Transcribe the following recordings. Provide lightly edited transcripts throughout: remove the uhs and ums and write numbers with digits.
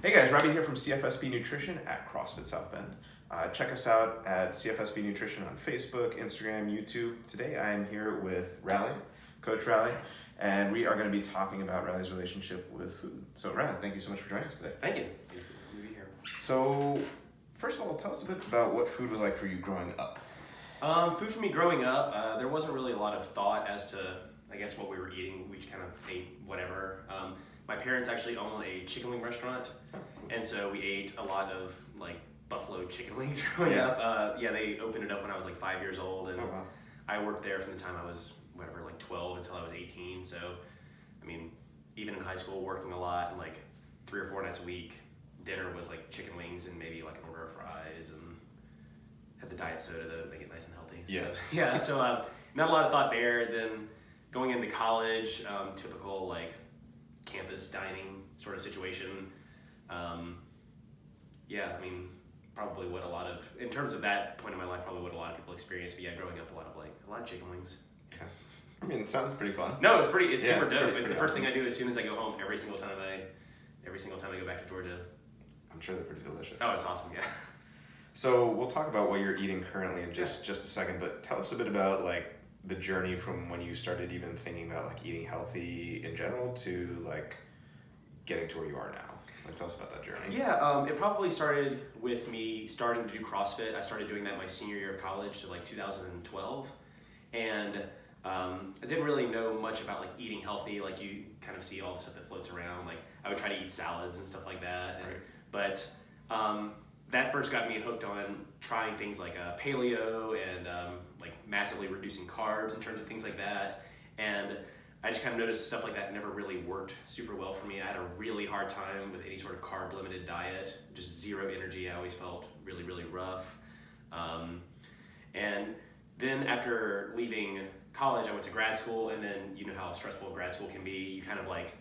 Hey guys, Robbie here from CFSB Nutrition at CrossFit South Bend. Check us out at CFSB Nutrition on Facebook, Instagram, YouTube. Today I am here with Raleigh, Coach Raleigh, and we are going to be talking about Raleigh's relationship with food. So Raleigh, thank you so much for joining us today. Thank you. Thank you for being here. So, first of all, tell us a bit about what food was like for you growing up. Food for me growing up, there wasn't really a lot of thought as to, I guess, what we were eating. We kind of ate whatever. My parents actually own a chicken wing restaurant, and so we ate a lot of like buffalo chicken wings growing up. They opened it up when I was like 5 years old, and I worked there from the time I was like 12 until I was 18. So, I mean, even in high school, working a lot, and like 3 or 4 nights a week, dinner was like chicken wings and maybe like an order of fries, and had the diet soda to make it nice and healthy. So, not a lot of thought there. Then going into college, typical like campus dining sort of situation. I mean, probably what a lot of, in terms of that point in my life, probably what a lot of people experience. But yeah, growing up, a lot of chicken wings. Okay. I mean, it sounds pretty fun. No, it's super dope. It's the first thing I do as soon as I go home. Every single time I go back to Georgia. I'm sure they're pretty delicious. Oh, it's awesome. Yeah. So we'll talk about what you're eating currently in just a second, but tell us a bit about like the journey from when you started even thinking about like eating healthy in general to like getting to where you are now. Like, tell us about that journey. Yeah, it probably started with me starting to do CrossFit. I started doing that my senior year of college, so like 2012, and I didn't really know much about like eating healthy. Like you kind of see all the stuff that floats around. Like I would try to eat salads and stuff like that, but that first got me hooked on trying things like paleo and like massively reducing carbs in terms of things like that. And I just kind of noticed stuff like that never really worked super well for me. I had a really hard time with any sort of carb limited diet, just zero energy. I always felt really, really rough. And then after leaving college, I went to grad school, and then you know how stressful grad school can be. You kind of like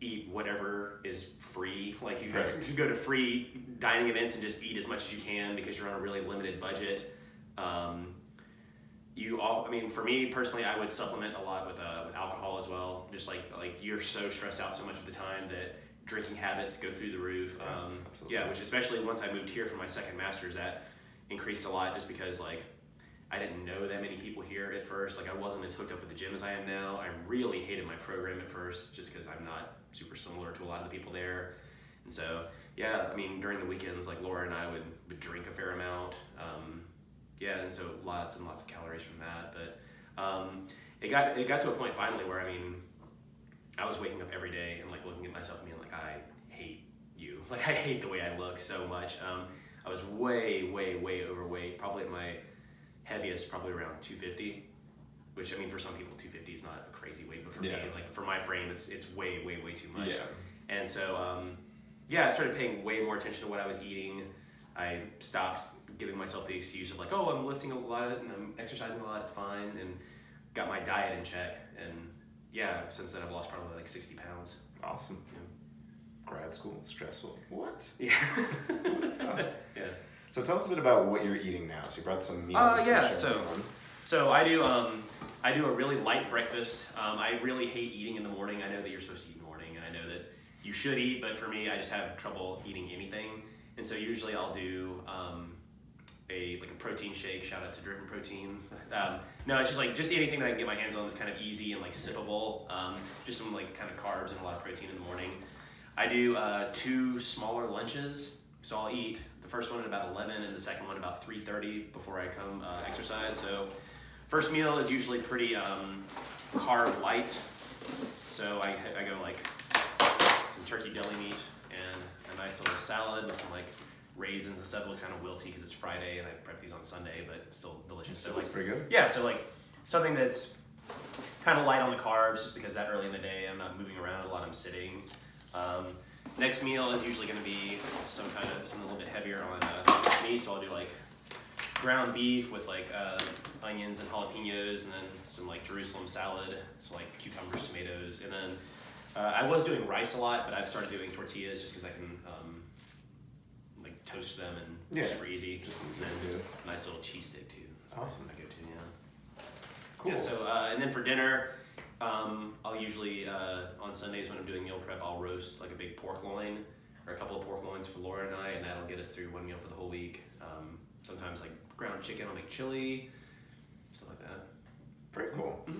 eat whatever is free. Like you go to free dining events and just eat as much as you can because you're on a really limited budget. For me personally, I would supplement a lot with alcohol as well. Just like you're so stressed out so much of the time that drinking habits go through the roof. Which especially once I moved here for my second master's, that increased a lot just because like I didn't know that many people here at first. Like I wasn't as hooked up with the gym as I am now. I really hated my program at first just because I'm not super similar to a lot of the people there. And so, during the weekends, like Laura and I would drink a fair amount. And so lots and lots of calories from that. But it got to a point finally where, I was waking up every day and like looking at myself and being like, I hate you. Like I hate the way I look so much. I was way, way, way overweight, probably at my heaviest, probably around 250, which for some people 250 is not a crazy weight, but for me, like for my frame, it's way, way, way too much. Yeah. And so, I started paying way more attention to what I was eating. I stopped giving myself the excuse of like, oh, I'm lifting a lot and I'm exercising a lot, it's fine, and got my diet in check. And since then I've lost probably like 60 pounds. Awesome. Grad school, stressful. What? Yeah. Yeah. So tell us a bit about what you're eating now. So you brought some meals. So I do a really light breakfast. I really hate eating in the morning. I know that you're supposed to eat in the morning, and I know that you should eat, but for me, I just have trouble eating anything. And so usually I'll do a protein shake. Shout out to Driven Protein. No, it's just anything that I can get my hands on that's kind of easy and like sippable. Just some like kind of carbs and a lot of protein in the morning. I do 2 smaller lunches. So I'll eat the first one at about 11 and the second one about 3:30 before I come exercise. So first meal is usually pretty carb light. So I go like some turkey deli meat and a nice little salad with some like raisins and stuff. It looks kind of wilty because it's Friday and I prep these on Sunday, but it's still delicious. So looks pretty good. Yeah, so like something that's kind of light on the carbs just because that early in the day I'm not moving around a lot, I'm sitting. Next meal is usually going to be something a little bit heavier on me, so I'll do like ground beef with like onions and jalapenos, and then some like Jerusalem salad, so like cucumbers, tomatoes, and then I was doing rice a lot, but I've started doing tortillas just because I can like toast them and they're super easy. Just and then a nice little cheese stick too. That's awesome. I go to, yeah. Cool. Yeah, so and then for dinner, I'll usually on Sundays when I'm doing meal prep, I'll roast like a big pork loin. or a couple of pork loins for Laura and I, and that'll get us through one meal for the whole week. Sometimes like ground chicken, I'll make chili, stuff like that. Very cool. Mm-hmm.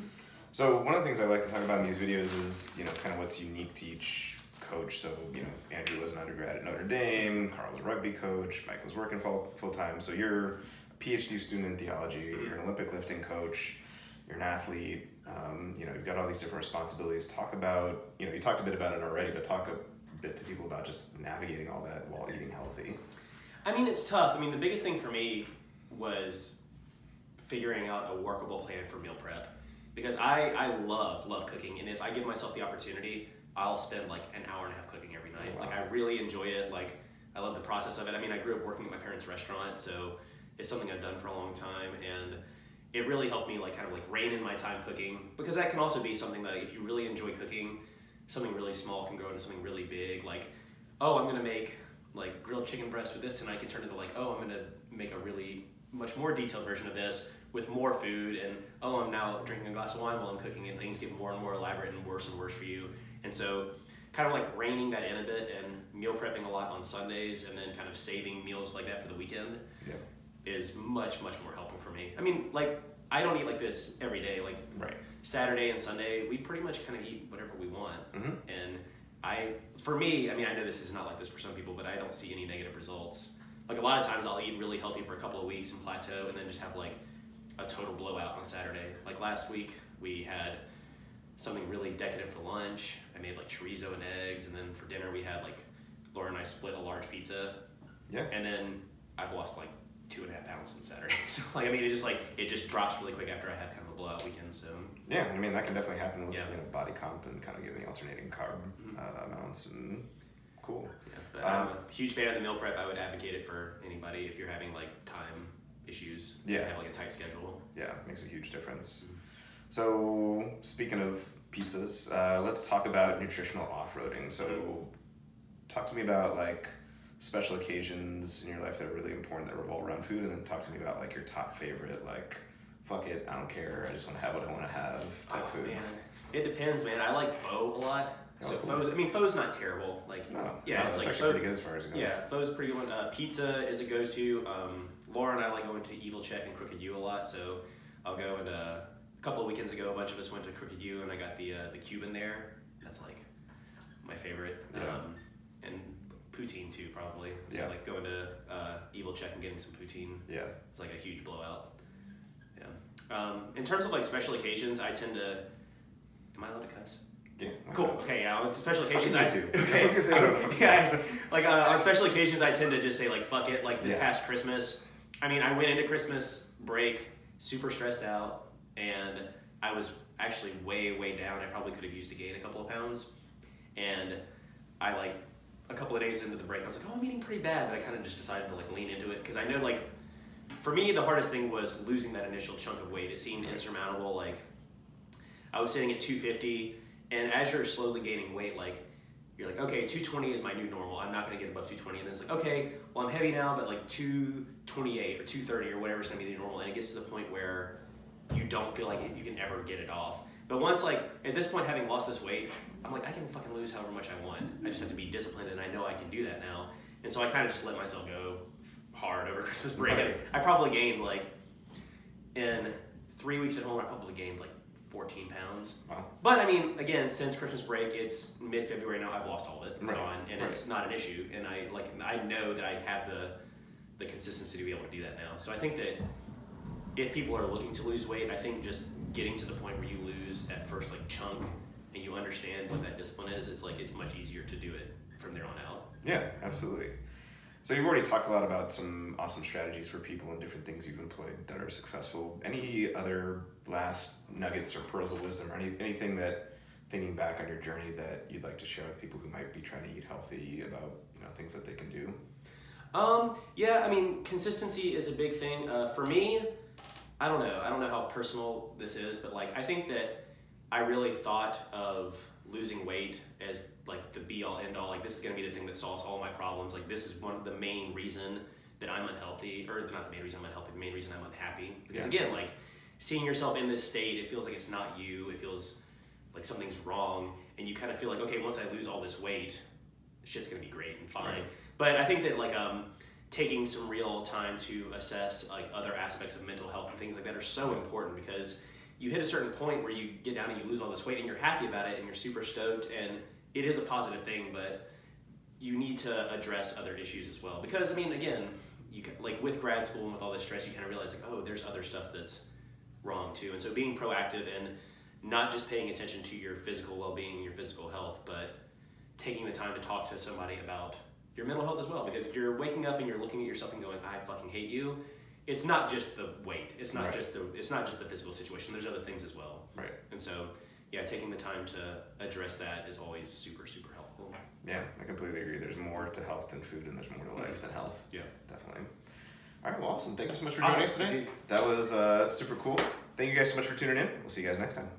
So one of the things I like to talk about in these videos is, you know, kind of what's unique to each coach. So, you know, Andrew was an undergrad at Notre Dame, Carl was a rugby coach, Mike was working full-time. So you're a PhD student in theology, you're an Olympic lifting coach, you're an athlete, you know, you've got all these different responsibilities. Talk about, you know, you talked a bit about it already, but talk a bit to people about just navigating all that while eating healthy. I mean, it's tough. I mean, the biggest thing for me was figuring out a workable plan for meal prep, because I love cooking, and if I give myself the opportunity, I'll spend like an hour and a half cooking every night. Oh, wow. Like, I really enjoy it. Like, I love the process of it. I mean, I grew up working at my parents' restaurant, so it's something I've done for a long time, and it really helped me like kind of like rein in my time cooking, because that can also be something that if you really enjoy cooking, something really small can grow into something really big. Like, oh, I'm gonna make like grilled chicken breast with this tonight, can turn into like, oh, I'm gonna make a really much more detailed version of this with more food, and oh, I'm now drinking a glass of wine while I'm cooking, and things get more and more elaborate and worse for you. And so kind of like reining that in a bit and meal prepping a lot on Sundays, and then kind of saving meals like that for the weekend is much more helpful for me. I mean, like, I don't eat like this every day. Like, Saturday and Sunday, we pretty much kind of eat whatever we want. And for me, I mean, I know this is not like this for some people, but I don't see any negative results. Like, a lot of times I'll eat really healthy for a couple of weeks and plateau, and then just have like a total blowout on Saturday. Like last week, we had something really decadent for lunch. I made like chorizo and eggs, and then for dinner we had like, Laura and I split a large pizza. Yeah. And then I've lost like 2.5 pounds on Saturday. So like, I mean, it just drops really quick after I have kind of a blowout weekend. So yeah, I mean, that can definitely happen with you know, body comp and kind of getting the alternating carb amounts, and cool. Yeah, but I'm a huge fan of the meal prep. I would advocate it for anybody if you're having like time issues. Yeah. Have like a tight schedule. Yeah, makes a huge difference. So speaking of pizzas, let's talk about nutritional off-roading. So talk to me about like special occasions in your life that are really important that revolve around food, and then talk to me about like your top favorite, like, fuck it, I don't care, I just want to have what I want to have type foods. Man. It depends, man. I like pho a lot. So cool. Pho's not terrible. Like, it's like actually pretty good as far as it goes. Yeah, pho's a pretty good one. Pizza is a go-to. Laura and I like going to Evil Check and Crooked U a lot, so I'll go, and a couple of weekends ago, a bunch of us went to Crooked U, and I got the Cuban there. That's like my favorite. And poutine too, probably. So like going to Evil Check and getting some poutine. Yeah. It's like a huge blowout. Yeah. In terms of like special occasions, I tend to. Am I allowed to cuss? Yeah. Cool. Okay. Yeah. On special occasions, I do. Okay. Yeah. Like on special occasions, I tend to just say like fuck it. Like this past Christmas, I mean, I went into Christmas break super stressed out, and I was actually way down. I probably could have used to gain a couple of pounds, and I like. A couple of days into the break, I was like, oh, I'm eating pretty bad, but I kind of just decided to like lean into it, because I know like for me the hardest thing was losing that initial chunk of weight. It seemed insurmountable. Like I was sitting at 250, and as you're slowly gaining weight, like you're like, okay, 220 is my new normal, I'm not going to get above 220, and then it's like, okay, well, I'm heavy now, but like 228 or 230 or whatever is going to be the normal, and it gets to the point where you don't feel like you can ever get it off. But once, like, at this point, having lost this weight, I'm like, I can fucking lose however much I want. I just have to be disciplined, and I know I can do that now. And so I kind of just let myself go hard over Christmas break. Right. I probably gained, like, in 3 weeks at home, I probably gained, like, 14 pounds. Wow. But, I mean, again, since Christmas break, it's mid-February now, I've lost all of it. It's gone, and it's not an issue. And I know that I have the consistency to be able to do that now. So I think that if people are looking to lose weight, I think just getting to the point where you lose that first like chunk and you understand what that discipline is, it's like it's much easier to do it from there on out. Yeah, absolutely. So you've already talked a lot about some awesome strategies for people and different things you've employed that are successful. Any other last nuggets or pearls of wisdom, or anything that, thinking back on your journey, that you'd like to share with people who might be trying to eat healthy, about things that they can do? Yeah, I mean, consistency is a big thing. For me, I don't know how personal this is, but like I think that I really thought of losing weight as like the be all end all. Like this is gonna be the thing that solves all my problems. Like this is one of the main reason that I'm unhealthy, or not the main reason I'm unhealthy, the main reason I'm unhappy. Because again, like seeing yourself in this state, it feels like it's not you. It feels like something's wrong, and you kind of feel like, okay, once I lose all this weight, shit's gonna be great and fine. Right. But I think that like taking some real time to assess like other aspects of mental health and things like that are so important, because you hit a certain point where you get down and you lose all this weight and you're happy about it and you're super stoked, and it is a positive thing, but you need to address other issues as well. Because I mean, again, you can, like with grad school and with all this stress, you kind of realize like, oh, there's other stuff that's wrong too. And so being proactive and not just paying attention to your physical well-being and your physical health, but taking the time to talk to somebody about your mental health as well. Because if you're waking up and you're looking at yourself and going, I fucking hate you, it's not just the weight. It's not just the physical situation. There's other things as well. Right. And so, yeah, taking the time to address that is always super, super helpful. Yeah, I completely agree. There's more to health than food, and there's more to life than health. Yeah. Definitely. All right, well, awesome. Thank you so much for joining us today. That was super cool. Thank you guys so much for tuning in. We'll see you guys next time.